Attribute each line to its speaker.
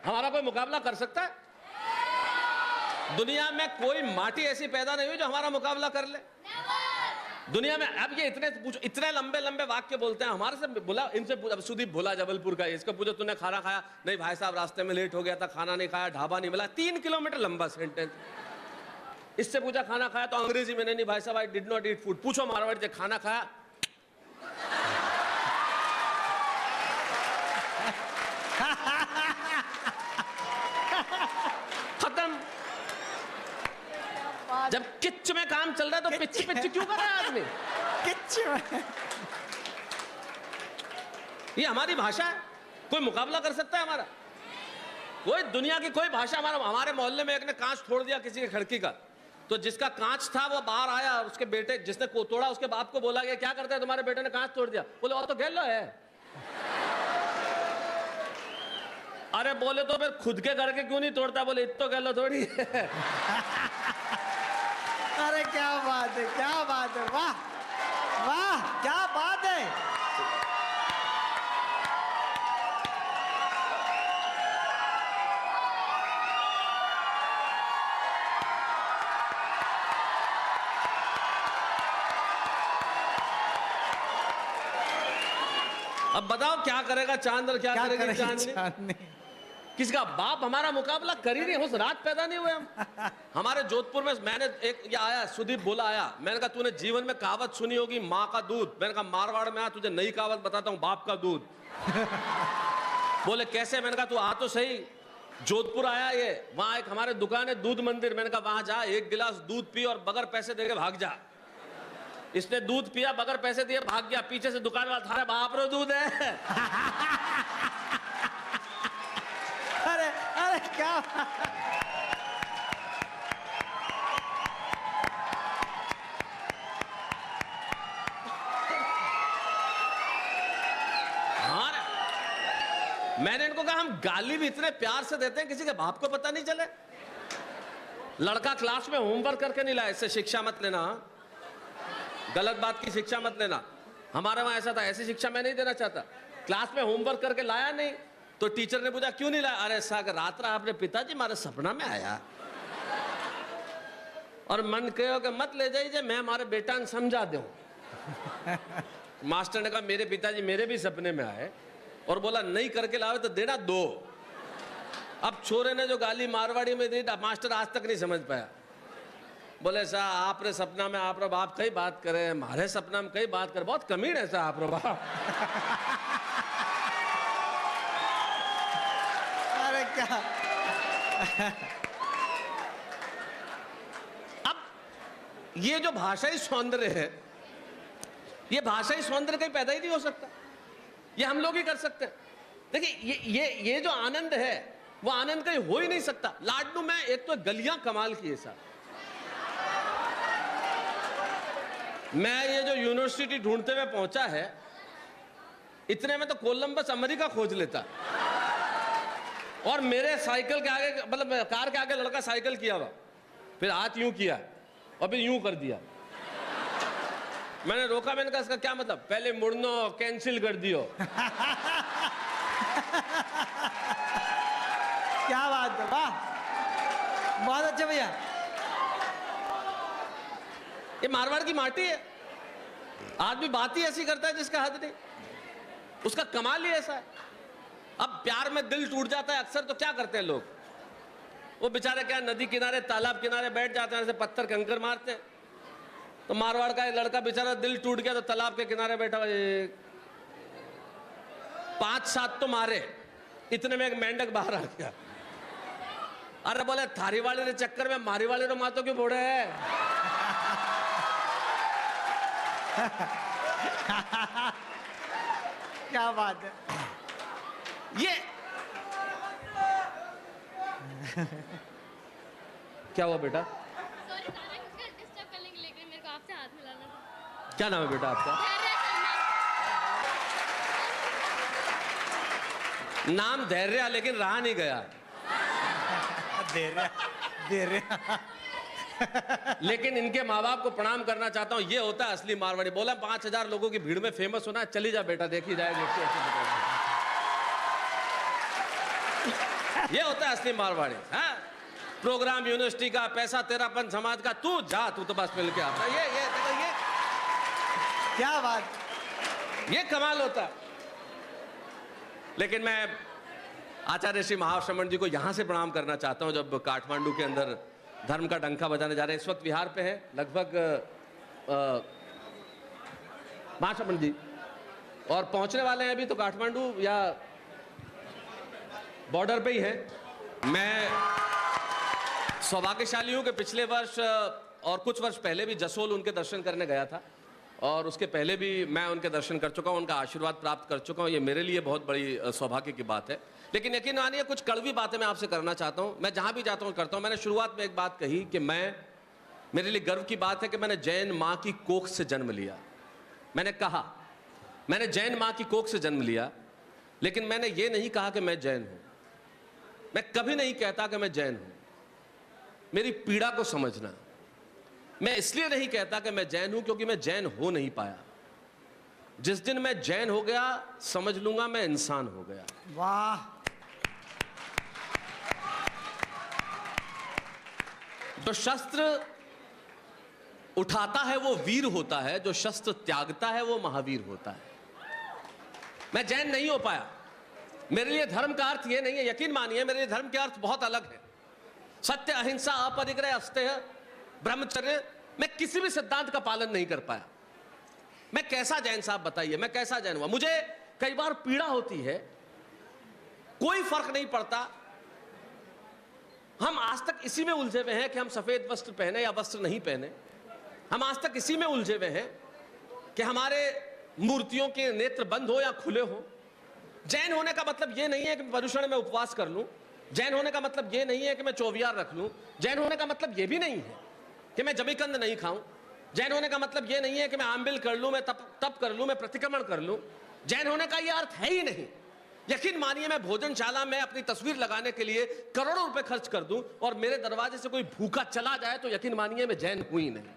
Speaker 1: हमारा कोई मुकाबला कर सकता है? दुनिया में कोई माटी ऐसी पैदा नहीं हुई जो हमारा मुकाबला कर ले दुनिया में। अब ये इतने लंबे लंबे वाक्य बोलते हैं। हमारे से बोला, इनसे पूछा, सुदीप भोला जबलपुर का, इसको पूछो तूने खाना खाया? नहीं भाई साहब, रास्ते में लेट हो गया था, खाना नहीं खाया, ढाबा नहीं मिला। 3 किलोमीटर लंबा सेंटेंस। इससे पूछा खाना खाया तो अंग्रेजी में, नहीं भाई साहब, I did not eat food. पूछो मारवाड़ी से, खाना खाया? खत्म। जब किच्च में काम चल रहा है तो पिच पिच क्यों कर रहा है आदमी?
Speaker 2: किच्च में।
Speaker 1: ये हमारी भाषा है, कोई मुकाबला कर सकता है हमारा? कोई दुनिया की कोई भाषा। हमारे मोहल्ले में एक ने कांच तोड़ दिया किसी की खिड़की का, तो जिसका कांच था वो बाहर आया, उसके बेटे जिसने को तोड़ा उसके बाप को बोला गया, क्या करता है तुम्हारे बेटे ने कांच तोड़ दिया? बोले और तो गैलो है। अरे बोले तो फिर खुद के घर के क्यों नहीं तोड़ता? बोले इतो गैलो थोड़ी है।
Speaker 2: अरे क्या बात है, क्या बात है, वाह वाह, क्या बात है।
Speaker 1: अब बताओ क्या करेगा चांद और क्या करेगी चांदनी? किसका बाप हमारा मुकाबला कर ही नहीं। उस रात पैदा नहीं हुए हम। हमारे जोधपुर में मैंने एक ये आया, सुदीप बोला आया, मैंने कहा तूने जीवन में कहावत सुनी होगी, माँ का दूध। मैंने कहा मारवाड़ में आ, तुझे नई कहावत बताता हूँ, बाप का दूध। बोले कैसे? मैंने कहा तू आ तो सही। जोधपुर आया ये, वहां एक हमारे दुकान है दूध मंदिर। मैंने कहा वहां जा, 1 गिलास दूध पी और बगैर पैसे दे के भाग जा। इसने दूध पिया, बगैर पैसे दिए भाग गया। पीछे से दुकान वाला, थारे बाप रो दूध है।
Speaker 2: अरे अरे क्या।
Speaker 1: हाँ, मैंने इनको कहा हम गाली भी इतने प्यार से देते हैं, किसी के बाप को पता नहीं चले। लड़का क्लास में होमवर्क करके नहीं लाया, इससे शिक्षा मत लेना। गलत बात की शिक्षा मत लेना। हमारे वहां ऐसा था, ऐसी शिक्षा मैं नहीं देना चाहता। क्लास में होमवर्क करके लाया नहीं तो टीचर ने पूछा क्यों नहीं लाया? अरे सागर रात रहा अपने पिताजी मारे सपना में आया और मन कहो कि मत ले जाइए, मैं हमारे बेटा ने समझा दूं। मास्टर ने कहा मेरे पिताजी मेरे भी सपने में आए और बोला नहीं करके लाओ तो देना 2। अब छोरे ने जो गाली मारवाड़ी में दी, मास्टर आज तक नहीं समझ पाया। बोले साहब आपरे सपना में आप बाप कई बात करे, हमारे सपना में कई बात करे, बहुत कमीन है साहब आप बाप।
Speaker 2: अरे क्या।
Speaker 1: अब ये जो भाषाई सौंदर्य है, ये भाषाई सौंदर्य कहीं पैदा ही नहीं हो सकता। ये हम लोग ही कर सकते हैं। देखिए ये जो आनंद है वो आनंद कहीं हो ही नहीं सकता। लाडनू में एक तो गलियां कमाल की है साहब। मैं ये जो यूनिवर्सिटी ढूंढते हुए पहुंचा है, इतने में तो कोलंबस अमेरिका खोज लेता। और मेरे साइकिल के आगे, मतलब कार के आगे लड़का साइकिल किया हुआ, फिर हाथ यूं किया और फिर यूं कर दिया। मैंने रोका, मैंने कहा इसका क्या मतलब? पहले मुड़नो कैंसिल कर दियो।
Speaker 2: क्या बात है, वाह, बहुत अच्छा भैया।
Speaker 1: ये मारवाड़ की माटी है। आदमी बात ही ऐसी करता है जिसका हद नहीं। उसका कमाल ही ऐसा है। अब प्यार में दिल टूट जाता है अक्सर, तो क्या करते हैं लोग? वो बेचारे क्या नदी किनारे तालाब किनारे बैठ जाते हैं, ऐसे पत्थर कंकर मारते हैं। तो मारवाड़ का एक लड़का बेचारा दिल टूट गया तो तालाब के किनारे बैठा हुआ, 5-7 तो मारे, इतने में एक मेंढक बाहर आ गया। अरे बोले थारी वाले के चक्कर में मारी वाले तो मातो क्यों बोड़े है?
Speaker 2: क्या बात है।
Speaker 1: ये क्या हुआ बेटा?
Speaker 3: सॉरी सारा कुछ डिस्टर्ब करने के लिए, लेकिन मेरे को आपसे हाथ मिलाना था।
Speaker 1: क्या नाम है बेटा आपका? नाम धैर्य, लेकिन रहा नहीं गया।
Speaker 2: धैर्य।
Speaker 1: लेकिन इनके माँ बाप को प्रणाम करना चाहता हूँ। ये होता है असली मारवाड़ी। बोला 5000 लोगों की भीड़ में फेमस होना है, चली जा बेटा, देखी जाएगी। ये होता है असली मारवाड़ी। हाँ, प्रोग्राम यूनिवर्सिटी का, पैसा तेरापन समाज का, तू जा, तू तो बस मिल के आता। ये देखो, ये
Speaker 2: क्या बात,
Speaker 1: ये कमाल होता है। लेकिन मैं आचार्य श्री महाश्रमण जी को यहां से प्रणाम करना चाहता हूं, जब काठमांडू के अंदर धर्म का डंका बजाने जा रहे हैं। इस वक्त विहार पे है लगभग महाश्रमण जी, और पहुंचने वाले हैं अभी तो काठमांडू या बॉर्डर पे ही है। मैं सौभाग्यशाली हूं कि पिछले वर्ष और कुछ वर्ष पहले भी जसोल उनके दर्शन करने गया था, और उसके पहले भी मैं उनके दर्शन कर चुका हूं, उनका आशीर्वाद प्राप्त कर चुका हूं। ये मेरे लिए बहुत बड़ी सौभाग्य की बात है। लेकिन यकीन मानिए कुछ कड़वी बातें मैं आपसे करना चाहता हूं। मैं जहां भी जाता हूं करता हूं। मैंने शुरुआत में एक बात कही कि मेरे लिए गर्व की बात है कि मैंने जैन मां की कोख से जन्म लिया। मैंने कहा मैंने जैन मां की कोख से जन्म लिया, लेकिन मैंने ये नहीं कहा कि मैं जैन हूं। मैं कभी नहीं कहता कि मैं जैन हूं। मेरी पीड़ा को समझना। मैं इसलिए नहीं कहता कि मैं जैन हूं क्योंकि मैं जैन हो नहीं पाया। जिस दिन मैं जैन हो गया, समझ लूंगा मैं इंसान हो गया।
Speaker 2: वाह,
Speaker 1: जो शस्त्र उठाता है वो वीर होता है, जो शस्त्र त्यागता है वो महावीर होता है। मैं जैन नहीं हो पाया। मेरे लिए धर्म का अर्थ ये नहीं है, यकीन मानिए मेरे लिए धर्म के अर्थ बहुत अलग है। सत्य, अहिंसा, अपरिग्रह, अस्तेय, ब्रह्मचर्य। मैं किसी भी सिद्धांत का पालन नहीं कर पाया। मैं कैसा जैन, साहब बताइए, मैं कैसा जैन हुआ? मुझे कई बार पीड़ा होती है। कोई फर्क नहीं पड़ता। हम आज तक इसी में उलझे हुए हैं कि हम सफेद वस्त्र पहने या वस्त्र नहीं पहने। हम आज तक इसी में उलझे हुए हैं कि हमारे मूर्तियों के नेत्र बंद हो या खुले हो। जैन होने का मतलब यह नहीं है कि पर्युषण में उपवास कर लूं। जैन होने का मतलब यह नहीं है कि मैं चौवियार रख लूं। जैन होने का मतलब यह भी नहीं है कि मैं जमीकंद नहीं खाऊं। जैन होने का मतलब यह नहीं है कि मैं आंबिल कर लूं, मैं तप कर लूं, मैं प्रतिक्रमण कर लूं। जैन होने का यह अर्थ है ही नहीं। यकीन मानिए मैं भोजनशाला में अपनी तस्वीर लगाने के लिए करोड़ों रुपए खर्च कर दूं और मेरे दरवाजे से कोई भूखा चला जाए तो यकीन मानिए मैं जैन हुई नहीं।